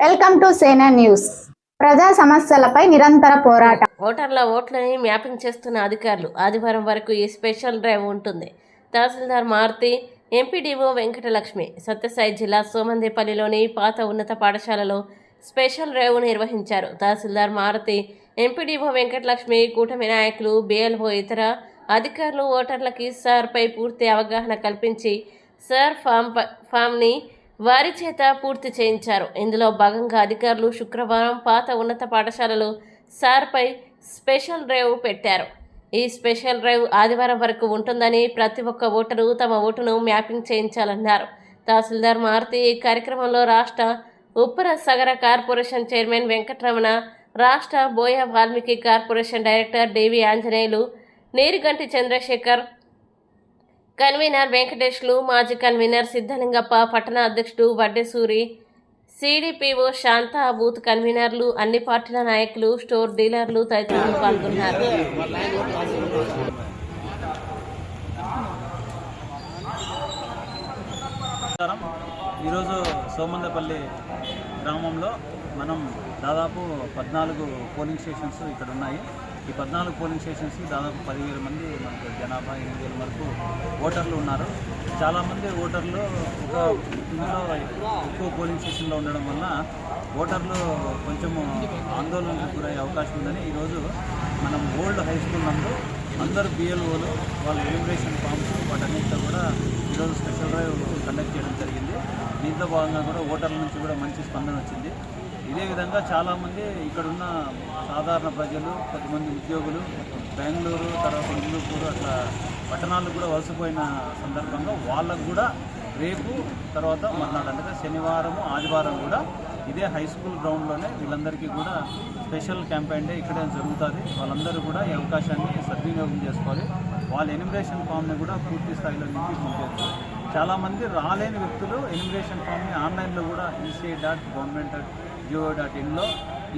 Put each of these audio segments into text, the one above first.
Welcome to సేనా news. ప్రజా సమస్యలపై నిరంతర పోరాటం. ఓటర్ల ఓట్లని మ్యాపింగ్ చేస్తున్న అధికారులు. ఆదివారం వరకు ఈ స్పెషల్ డ్రైవ్ ఉంటుంది. తహసీల్దార్ మారుతి, ఎంపీడీఓ వెంకటలక్ష్మి సత్యసాయి జిల్లా సోమందేపల్లిలోని పాత ఉన్నత పాఠశాలలో స్పెషల్ డ్రైవ్ నిర్వహించారు. తహసీల్దార్ మారుతి, ఎంపీడీఓ వెంకటలక్ష్మి, కూటమి నాయకులు, బిఎల్ఓ, ఇతర అధికారులు ఓటర్లకి సార్పై పూర్తి అవగాహన కల్పించి సార్ ఫామ్ని వారి చేత పూర్తి చేయించారు. ఇందులో భాగంగా అధికారులు శుక్రవారం పాత ఉన్నత పాఠశాలలో సార్పై స్పెషల్ డ్రైవ్ పెట్టారు. ఈ స్పెషల్ డ్రైవ్ ఆదివారం వరకు ఉంటుందని, ప్రతి ఒక్క ఓటరు తమ ఓటును మ్యాపింగ్ చేయించాలన్నారు. తహసీల్దార్ మారుతి ఈ కార్యక్రమంలో రాష్ట్ర ఉప్పర సగర కార్పొరేషన్ చైర్మన్ వెంకటరమణ, రాష్ట్ర బోయ వాల్మీకి కార్పొరేషన్ డైరెక్టర్ డివి ఆంజనేయులు, నీరుగంటి చంద్రశేఖర్, కన్వీనర్ వెంకటేష్లు, మాజీ కన్వీనర్ సిద్ధలింగప్ప, పట్టణ అధ్యక్షుడు వడ్డేసూరి, సిడిపిఓ శాంత, బూత్ కన్వీనర్లు, అన్ని పార్టీల నాయకులు, స్టోర్ డీలర్లు తదితరులు పాల్గొన్నారు. ఈరోజు సోమందేపల్లి గ్రామంలో మనం దాదాపు 14 పోలింగ్ స్టేషన్స్ ఇక్కడ ఉన్నాయి. ఈ 14 పోలింగ్ స్టేషన్స్కి దాదాపు 10,000 మంది మనకు జనాభా 8,000 వరకు ఓటర్లు ఉన్నారు. చాలామంది ఓటర్లు ఇందులో ఎక్కువ పోలింగ్ స్టేషన్లో ఉండడం వల్ల ఓటర్లు కొంచెం ఆందోళనకు గురయ్యే అవకాశం ఉందని ఈరోజు మనం ఓల్డ్ హై స్కూల్ నందు అందరూ బిఎల్ఓలు వాళ్ళ ఎలిమినేషన్ ఫామ్స్ వాటన్నిటితో కూడా ఈరోజు స్పెషల్ డ్రైవ్ కండక్ట్ చేయడం జరిగింది. దీంతో భాగంగా కూడా ఓటర్ల నుంచి కూడా మంచి స్పందన వచ్చింది. ఇదే విధంగా చాలామంది ఇక్కడున్న సాధారణ ప్రజలు, కొంతమంది ఉద్యోగులు బెంగళూరు, తర్వాత హిందూపూర్ అట్లా పట్టణాలు కూడా వలసపోయిన సందర్భంగా వాళ్ళకు కూడా రేపు తర్వాత మర్నాడు అంటే శనివారం ఆదివారం కూడా ఇదే హై స్కూల్ గ్రౌండ్లోనే వీళ్ళందరికీ కూడా స్పెషల్ క్యాంపెయిన్ డే ఇక్కడే జరుగుతుంది. వాళ్ళందరూ కూడా ఈ అవకాశాన్ని సద్వినియోగం చేసుకోవాలి. వాళ్ళ ఎనిమిరేషన్ ఫామ్ని కూడా పూర్తి స్థాయిలో నింపి పంపించవచ్చు. చాలామంది రాలేని వ్యక్తులు ఎనిమిరేషన్ ఫామ్ని ఆన్లైన్లో కూడా ECI.government.go.in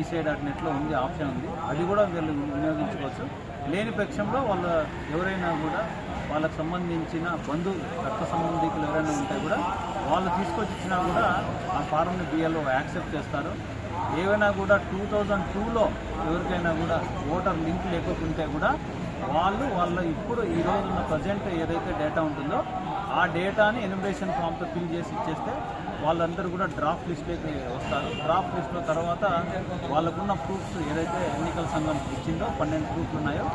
ECI.net ఉంది, ఆప్షన్ ఉంది. అది కూడా వీళ్ళు వినియోగించుకోవచ్చు. లేని పక్షంలో వాళ్ళు ఎవరైనా కూడా వాళ్ళకు సంబంధించిన బంధువులు, రక్త సంబంధికులు ఎవరైనా ఉంటే కూడా వాళ్ళు తీసుకొచ్చి ఇచ్చినా కూడా ఆ ఫారంని బిఎల్ఓ యాక్సెప్ట్ చేస్తారు. ఏవైనా కూడా 2002లో ఎవరికైనా కూడా ఓటర్ లింక్ లేకపోతే కూడా వాళ్ళ ఇప్పుడు ఈ రోజున్న ప్రజెంట్ ఏదైతే డేటా ఉంటుందో ఆ డేటాని ఎనిమిరేషన్ ఫామ్తో ఫిల్ చేసి ఇచ్చేస్తే వాళ్ళందరూ కూడా డ్రాఫ్ట్ లిస్ట్లోకి వస్తారు. డ్రాఫ్ట్ లిస్ట్లో తర్వాత వాళ్ళకున్న ప్రూఫ్స్ ఏదైతే ఎన్నికల సంఘం ఇచ్చిందో 12 ప్రూఫ్లు ఉన్నాయో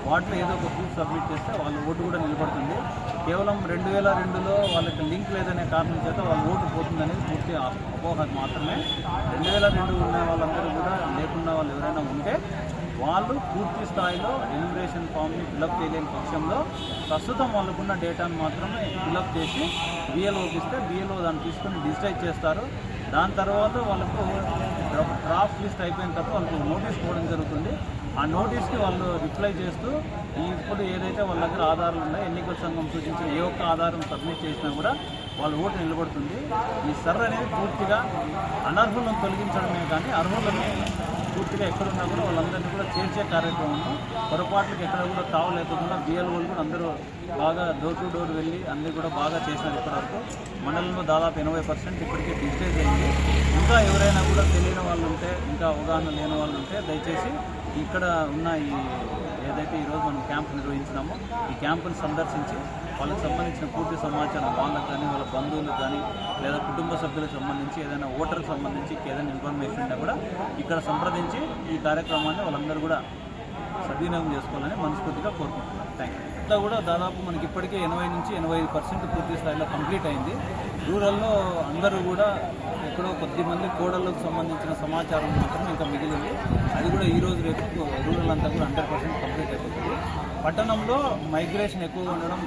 వాటిలో ఏదో ఒక ప్రూఫ్ సబ్మిట్ చేస్తే వాళ్ళ ఓటు కూడా నిలబడుతుంది. కేవలం 2002లో వాళ్ళకి లింక్ లేదనే కారణం చేత వాళ్ళ ఓటు పోతుందనేది పూర్తి అపోహ మాత్రమే. 2002 ఉన్న వాళ్ళందరూ కూడా లేకుండా వాళ్ళు ఎవరైనా ఉంటే వాళ్ళు పూర్తి స్థాయిలో ఎనిమిరేషన్ ఫామ్ని ఫిలప్ చేయలేని పక్షంలో ప్రస్తుతం వాళ్ళకున్న డేటాను మాత్రమే ఫిలప్ చేసి బిఎల్ఓకి ఇస్తే బిఎల్ఓ దాన్ని తీసుకొని డిజిటైజ్ చేస్తారు. దాని తర్వాత వాళ్ళకు డ్రాఫ్ట్ లిస్ట్ అయిపోయిన తర్వాత వాళ్ళకు నోటీస్ పోవడం జరుగుతుంది. ఆ నోటీస్కి వాళ్ళు రిప్లై చేస్తూ ఇప్పుడు ఏదైతే వాళ్ళ దగ్గర ఆధారాలు ఉన్నాయో ఎన్నికల సంఘం సూచించిన ఏ ఒక్క ఆధారం సబ్మిట్ చేసినా కూడా వాళ్ళ ఓటు నిలబడుతుంది. ఈ సర్ అనేది పూర్తిగా అనర్హులను తొలగించడమే కానీ అర్హులని పూర్తిగా ఎక్కడున్నా కూడా వాళ్ళందరినీ కూడా చేర్చే కార్యక్రమం. పొరపాట్లకు ఎక్కడ కూడా తావు లేకుండా బిఎల్ఓలు కూడా అందరూ బాగా డోర్ టు డోర్ వెళ్ళి అన్నీ కూడా బాగా చేసినారు. ఇప్పటివరకు మండలంలో దాదాపు 80% ఇప్పటికే డిజిటైజ్ అయింది. ఇంకా ఎవరైనా కూడా తెలియని వాళ్ళు ఉంటే, ఇంకా అవగాహన లేని వాళ్ళు ఉంటే దయచేసి ఇక్కడ ఉన్న ఈ ఏదైతే ఈరోజు మనం క్యాంప్ నిర్వహించినామో ఈ క్యాంపును సందర్శించి వాళ్ళకి సంబంధించిన పూర్తి సమాచారం వాళ్ళకి కానీ వాళ్ళ బంధువులకు కానీ లేదా కుటుంబ సభ్యులకు సంబంధించి ఏదైనా ఓటర్కి సంబంధించి ఏదైనా ఇన్ఫర్మేషన్ ఉన్నా కూడా ఇక్కడ సంప్రదించి ఈ కార్యక్రమాన్ని వాళ్ళందరూ కూడా సద్వినియోగం చేసుకోవాలని మనస్ఫూర్తిగా కోరుకుంటున్నాను. Thank you. ఇట్లా కూడా దాదాపు మనకి ఇప్పటికే 80 నుంచి 85% పూర్తి స్థాయిలో కంప్లీట్ అయింది. రూరల్లో అందరూ కూడా ఎక్కడో కొద్దిమంది కోడళ్ళకు సంబంధించిన సమాచారం మాత్రం ఇంకా మిగిలింది. అది కూడా ఈరోజు రేపు రూరల్ అంతా కూడా 100% కంప్లీట్ అయిపోతుంది. పట్టణంలో మైగ్రేషన్ ఎక్కువగా ఉండడం